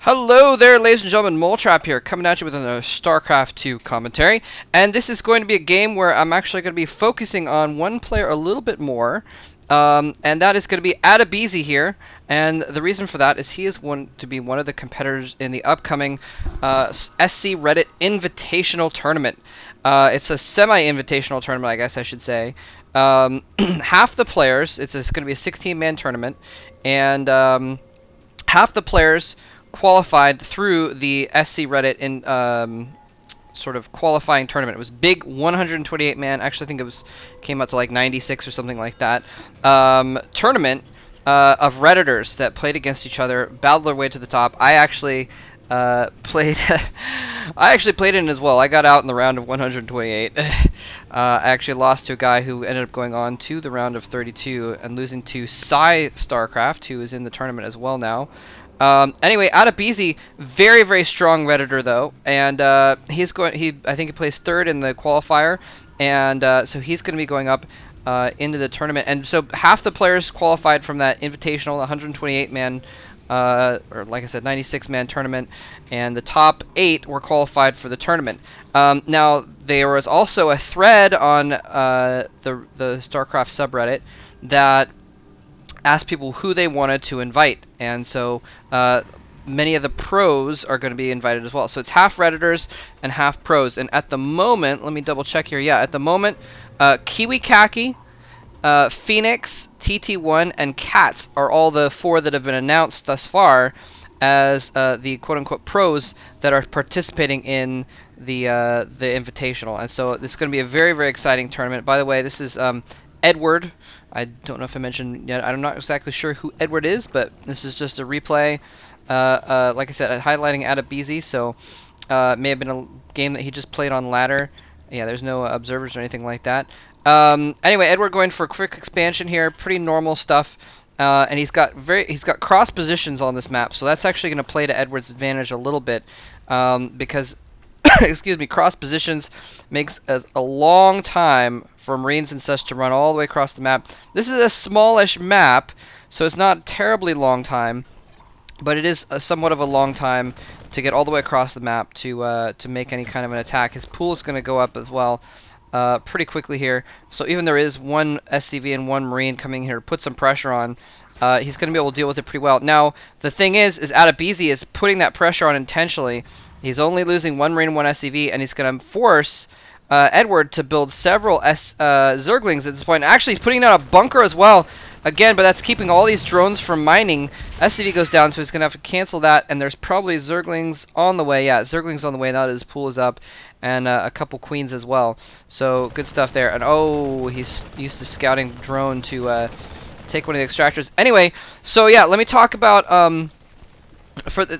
Hello there, ladies and gentlemen. Moletrap here, coming at you with another StarCraft 2 commentary. And this is going to be a game where I'm actually going to be focusing on one player a little bit more. And that is going to be Adebisi here. And the reason for that is he is one to be one of the competitors in the upcoming SC Reddit Invitational Tournament. It's a semi-invitational tournament, I guess I should say. Half the players, it's going to be a 16-man tournament, and half the players qualified through the SC Reddit in sort of qualifying tournament. It was big 128 man. Actually, I think came out to like 96 or something like that. Tournament of Redditors that played against each other, battled their way to the top. I actually played. I actually played in as well. I got out in the round of 128. I actually lost to a guy who ended up going on to the round of 32 and losing to StarCraft, who is in the tournament as well now. Anyway, Adebisi, very, very strong Redditor though, and I think he placed third in the qualifier, and so he's going to be going up into the tournament. And so half the players qualified from that invitational 128-man, or like I said, 96-man tournament, and the top 8 were qualified for the tournament. Now there was also a thread on the StarCraft subreddit that asked people who they wanted to invite, and so many of the pros are going to be invited as well. So it's half Redditors and half pros. And at the moment, let me double check here. Yeah, at the moment, Kiwi Kaki, Phoenix, TT1, and Cats are all the 4 that have been announced thus far as the quote-unquote pros that are participating in the Invitational. And so this is going to be a very, very exciting tournament. By the way, this is Edward. I don't know if I mentioned yet. I'm not exactly sure who Edward is, but this is just a replay. Like I said, highlighting Adebisi, so may have been a game that he just played on ladder. Yeah, there's no observers or anything like that. Anyway, Edward going for a quick expansion here, pretty normal stuff, and he's got cross positions on this map, so that's actually going to play to Edward's advantage a little bit, because excuse me, cross positions makes a long time for Marines and such to run all the way across the map. This is a smallish map, so it's not a terribly long time, but it is somewhat of a long time to get all the way across the map to make any kind of an attack. His pool is going to go up as well pretty quickly here. So even there is one SCV and one Marine coming here to put some pressure on, he's going to be able to deal with it pretty well. Now, the thing is Adebisi is putting that pressure on intentionally. He's only losing one Marine and one SCV, and he's going to force Edward to build several Zerglings at this point. Actually, he's putting down a bunker as well. Again, but that's keeping all these drones from mining. SCV goes down, so he's going to have to cancel that, and there's probably Zerglings on the way. Yeah, Zerglings on the way now that his pool is up, and a couple Queens as well. So, good stuff there. And, oh, he's used to scouting drone to take one of the extractors. Anyway, so, yeah, let me talk about...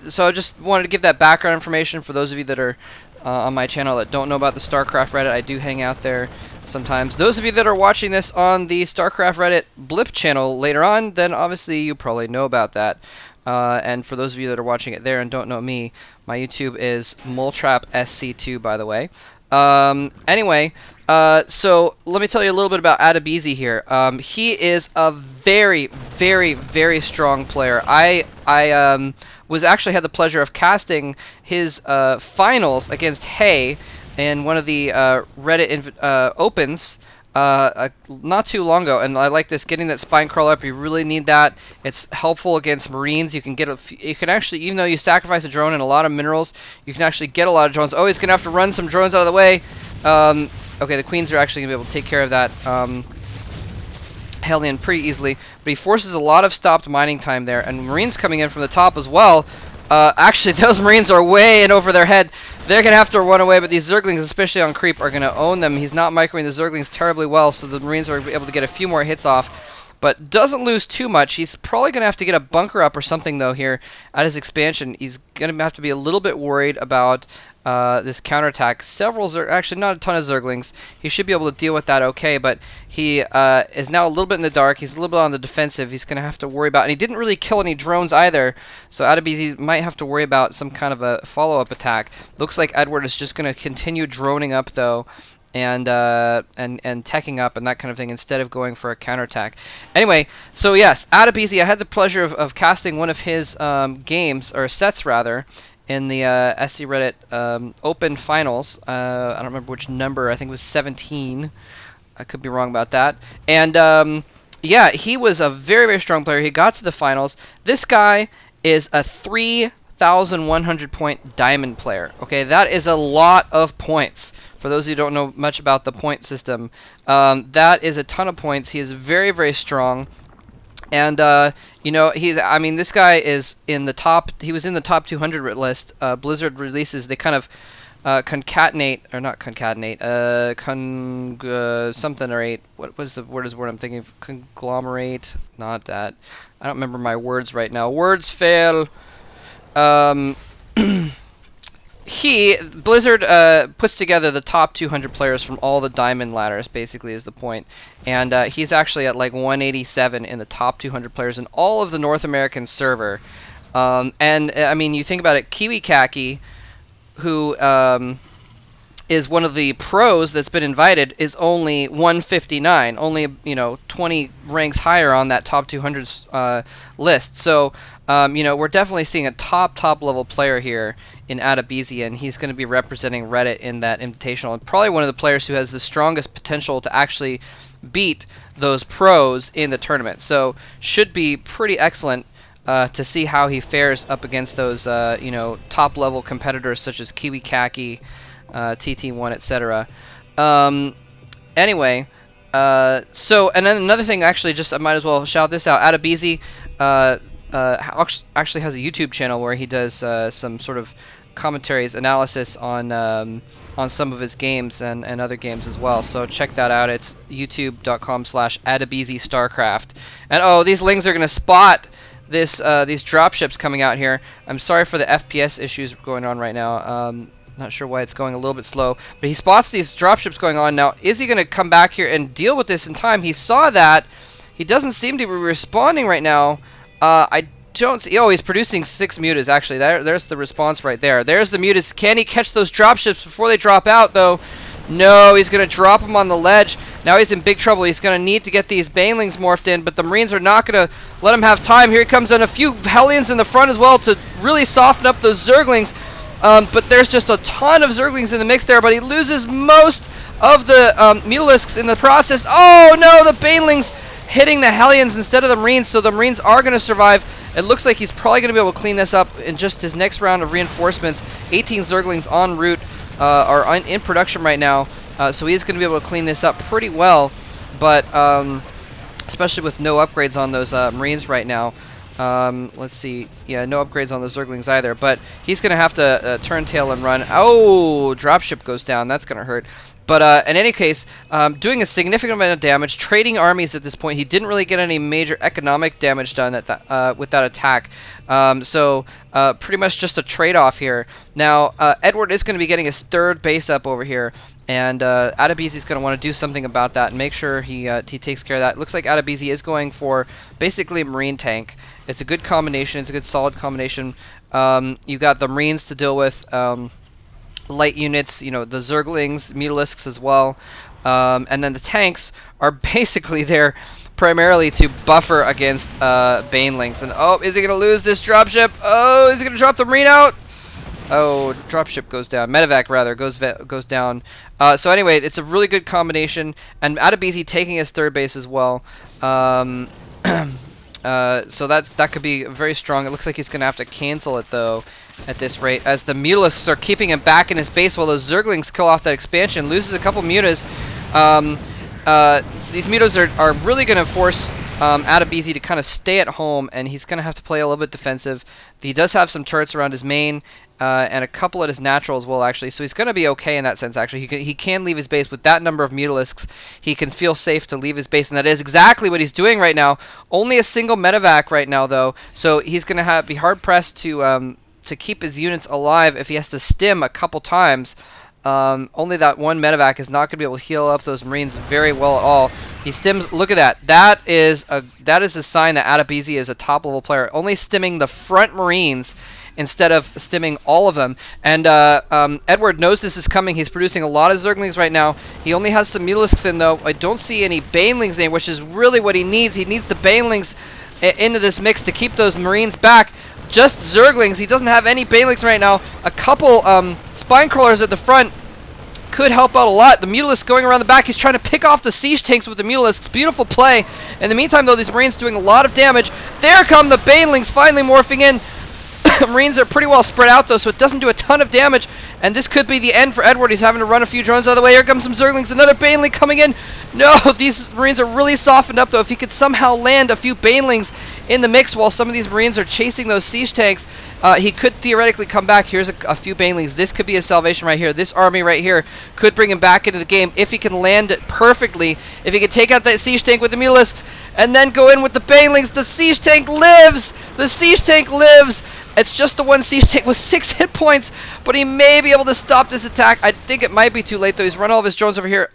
So I just wanted to give that background information for those of you that are on my channel that don't know about the StarCraft Reddit. I do hang out there sometimes. Those of you that are watching this on the StarCraft Reddit Blip channel later on, then obviously you probably know about that. And for those of you that are watching it there and don't know me, my YouTube is MoletrapSC2, by the way. Anyway, so let me tell you a little bit about Adebisi here. He is a very, very, very strong player. I was actually had the pleasure of casting his finals against Hay in one of the Reddit opens not too long ago, and I like this, getting that spine crawl up. You really need that. It's helpful against Marines. You can actually, even though you sacrifice a drone and a lot of minerals, you can actually get a lot of drones. Oh, he's gonna have to run some drones out of the way. Okay, the Queens are actually gonna be able to take care of that Hellion pretty easily, but he forces a lot of stopped mining time there, and Marines coming in from the top as well. Actually, those Marines are way in over their head. They're going to have to run away, but these Zerglings, especially on creep, are going to own them. He's not microing the Zerglings terribly well, so the Marines are able to get a few more hits off, but doesn't lose too much. He's probably going to have to get a bunker up or something, though, here at his expansion. He's going to have to be a little bit worried about this counterattack. Actually not a ton of Zerglings. He should be able to deal with that okay, but he is now a little bit in the dark. He's a little bit on the defensive. He's going to have to worry about, and he didn't really kill any drones either, so Adebisi might have to worry about some kind of a follow-up attack. Looks like Edward is just going to continue droning up, though, and teching up and that kind of thing instead of going for a counterattack. Anyway, so yes, Adebisi, I had the pleasure of casting one of his games, or sets rather, in the SC Reddit Open Finals. I don't remember which number. I think it was 17. I could be wrong about that. And yeah, he was a very, very strong player. He got to the finals. This guy is a 3,100 point diamond player. Okay, that is a lot of points. For those who don't know much about the point system, that is a ton of points. He is very, very strong. And you know, I mean, this guy is in the top. He was in the top 200 list. Blizzard releases. They kind of concatenate, or not concatenate. Something or eight. What was the word? I'm thinking of? Conglomerate. Not that. I don't remember my words right now. Words fail. Blizzard puts together the top 200 players from all the diamond ladders, basically, is the point. And he's actually at like 187 in the top 200 players in all of the North American server. And I mean, you think about it, Kiwi Kaki, who is one of the pros that's been invited, is only 159, only, you know, 20 ranks higher on that top 200 list. So, you know, we're definitely seeing a top level player here in Adebisi, and he's going to be representing Reddit in that Invitational, and probably one of the players who has the strongest potential to actually beat those pros in the tournament. So, should be pretty excellent to see how he fares up against those, you know, top level competitors such as Kiwi Kaki, TT1, etc. Anyway, so, and then another thing, actually, just I might as well shout this out. Adebisi actually has a YouTube channel where he does some sort of commentaries, analysis on some of his games and other games as well. So check that out. It's youtube.com/Adebisi Starcraft. And oh, these lings are gonna spot this these dropships coming out here. I'm sorry for the FPS issues going on right now. Not sure why it's going a little bit slow, but he spots these dropships going on. Now, is he going to come back here and deal with this in time? He saw that. He doesn't seem to be responding right now. I don't see... Oh, he's producing 6 mutas, actually. There's the response right there. There's the mutas. Can he catch those dropships before they drop out, though? No, he's going to drop them on the ledge. Now he's in big trouble. He's going to need to get these banelings morphed in, but the Marines are not going to let him have time. Here he comes, and a few Hellions in the front as well to really soften up those Zerglings. But there's just a ton of Zerglings in the mix there, but he loses most of the Mutalisks in the process. Oh no, the Banelings hitting the Hellions instead of the Marines, so the Marines are going to survive. It looks like he's probably going to be able to clean this up in just his next round of reinforcements. 18 Zerglings en route, are in production right now, so he is going to be able to clean this up pretty well, but especially with no upgrades on those Marines right now. Let's see. Yeah, no upgrades on the Zerglings either, but he's going to have to turn tail and run. Oh, dropship goes down. That's going to hurt. But in any case, doing a significant amount of damage, trading armies at this point. He didn't really get any major economic damage done at that, with that attack. So pretty much just a trade-off here. Now, Edward is going to be getting his 3rd base up over here, and Adebisi is going to want to do something about that and make sure he takes care of that. It looks like Adebisi is going for basically a Marine tank. It's a good combination. It's a good solid combination. You got the Marines to deal with, light units, you know, the Zerglings, Mutalisks as well. And then the tanks are basically there primarily to buffer against Banelings. And oh, is he going to lose this dropship? Oh, is he going to drop the Marine out? Oh, dropship goes down. Medevac, rather, goes down. So anyway, it's a really good combination. And Adebisi taking his 3rd base as well. So that could be very strong. It looks like he's going to have to cancel it, though, at this rate, as the Mutalisks are keeping him back in his base while those Zerglings kill off that expansion. Loses a couple mutas. These mutas are really going to force Adebisi to kind of stay at home, and he's going to have to play a little bit defensive. He does have some turrets around his main, and a couple at his natural as well, actually. So he's going to be okay in that sense, actually. He can leave his base with that number of Mutalisks. He can feel safe to leave his base, and that is exactly what he's doing right now. Only a single medevac right now, though, so he's going to be hard-pressed to keep his units alive if he has to stim a couple times. Only that one medevac is not going to be able to heal up those Marines very well at all. He stims. Look at that. That is a sign that Adebisi is a top-level player. Only stimming the front Marines instead of stimming all of them. And Edward knows this is coming. He's producing a lot of Zerglings right now. He only has some Mulisks in, though. I don't see any Banelings there, which is really what he needs. He needs the Banelings into this mix to keep those Marines back. Just Zerglings. He doesn't have any Banelings right now. A couple Spine Crawlers at the front could help out a lot. The Mutalisk going around the back. He's trying to pick off the siege tanks with the Mutalisks. Beautiful play. In the meantime, though, these Marines doing a lot of damage. There come the Banelings finally morphing in. Marines are pretty well spread out, though, so it doesn't do a ton of damage. And this could be the end for Edward. He's having to run a few drones out of the way. Here comes some Zerglings. Another Baneling coming in. No, these Marines are really softened up, though. If he could somehow land a few Banelings in the mix while some of these Marines are chasing those siege tanks, he could theoretically come back. Here's a few Banelings. This could be his salvation right here. This army right here could bring him back into the game if he can land it perfectly. If he can take out that siege tank with the Mutalisks and then go in with the Banelings. The siege tank lives! The siege tank lives! It's just the one siege tank with 6 hit points, but he may be able to stop this attack. I think it might be too late, though. He's run all of his drones over here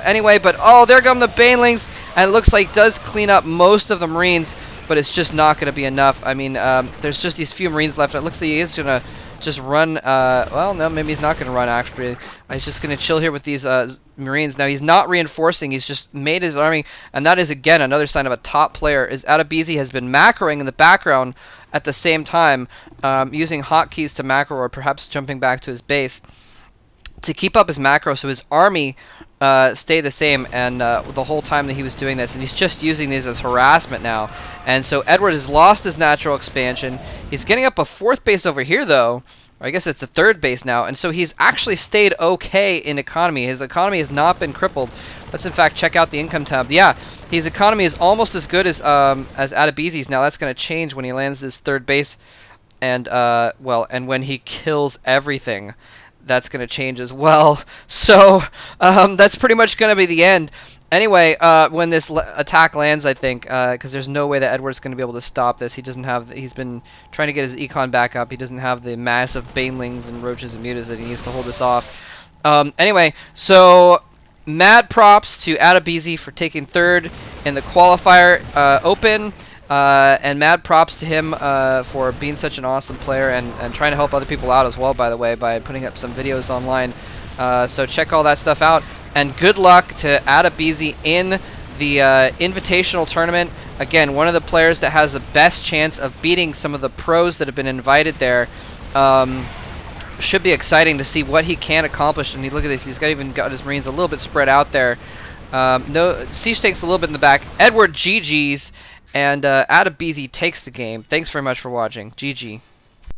anyway, but oh, there come the Banelings, and it looks like he does clean up most of the Marines, but it's just not going to be enough. I mean, there's just these few Marines left. It looks like he is going to just run. Well, no, maybe he's not going to run, actually. He's just going to chill here with these Marines. Now, he's not reinforcing. He's just made his army, and that is, again, another sign of a top player, is Adebisi has been macroing in the background at the same time, using hotkeys to macro or perhaps jumping back to his base to keep up his macro so his army stay the same, and the whole time that he was doing this, and he's just using these as harassment now. And so Edward has lost his natural expansion. He's getting up a 4th base over here, though. Or I guess it's a 3rd base now, and so he's actually stayed okay in economy. His economy has not been crippled. Let's in fact check out the income tab. Yeah, his economy is almost as good as Adebisi's. Now that's going to change when he lands this 3rd base, and well, and when he kills everything, that's going to change as well. So that's pretty much going to be the end. Anyway, when this attack lands, I think, because there's no way that Edward's going to be able to stop this. He doesn't have. He's been trying to get his econ back up. He doesn't have the massive Banelings and Roaches and Mutas that he needs to hold this off. Anyway, so mad props to Adebisi for taking 3rd in the qualifier open, and mad props to him for being such an awesome player and trying to help other people out as well, by the way, by putting up some videos online. So check all that stuff out. And good luck to Adebisi in the Invitational tournament. Again, one of the players that has the best chance of beating some of the pros that have been invited there. Should be exciting to see what he can accomplish. I mean, look at this. He's even got his Marines a little bit spread out there. No siege tanks a little bit in the back. Edward GG's, and Adebisi takes the game. Thanks very much for watching. GG.